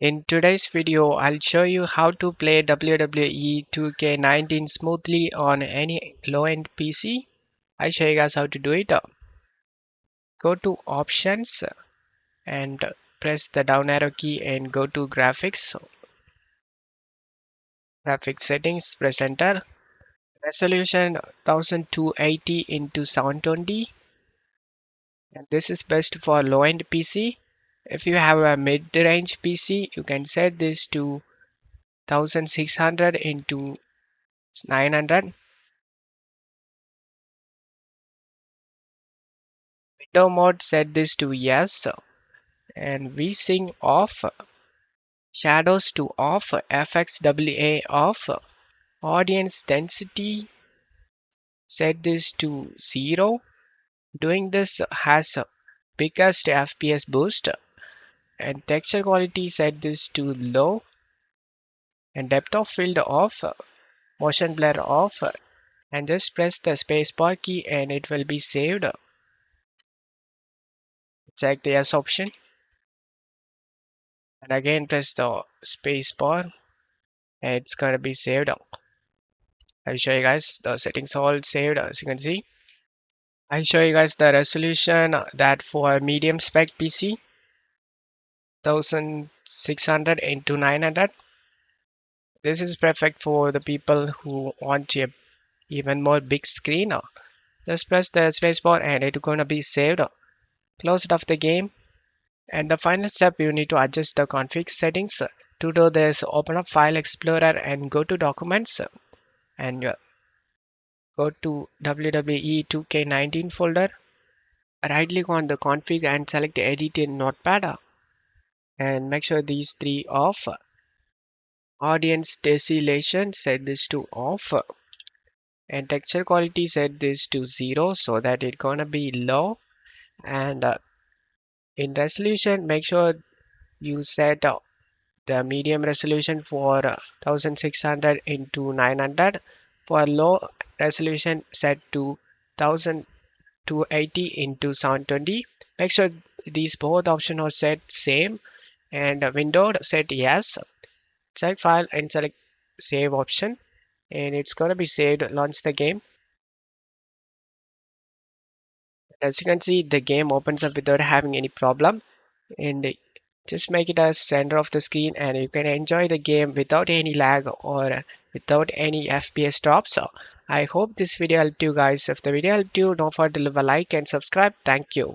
In today's video, I'll show you how to play WWE 2K19 smoothly on any low-end PC. I'll show you guys how to do it. Go to Options and press the down arrow key and go to Graphics. Graphics settings, press Enter. Resolution 1280 into 720. And this is best for low-end PC. If you have a mid-range PC, you can set this to 1600 into 900. Window mode, set this to yes, and VSync off, shadows to off, FXWA off, audience density, set this to 0. Doing this has a biggest FPS boost, and texture quality, set this to low, and depth of field off, motion blur off, and just press the spacebar key and it will be saved. Check the yes option, and again press the spacebar, and it's gonna be saved. I'll show you guys the settings all saved as you can see. I'll show you guys the resolution that for medium spec PC 1600 into 900. This is perfect for the people who want a even more big screen. Just press the spacebar and it's gonna be saved. Close it off the game. And the final step, you need to adjust the config settings. To do this, open up File Explorer and go to Documents and go to WWE 2K19 folder. Right click on the config and select Edit in Notepad and make sure these three off. Audience deceleration, set this to off, and texture quality, set this to 0 so that it's gonna be low. And in resolution, make sure you set the medium resolution for 1600 into 900. For low resolution, set to 1280 into 720. Make sure these both options are set same, and windowed, set yes. Check file and select save option, and it's gonna be saved. Launch the game. As you can see, the game opens up without having any problem, and just make it as center of the screen and you can enjoy the game without any lag or without any FPS drops. So I hope this video helped you guys. If the video helped you, don't forget to leave a like and subscribe. Thank you.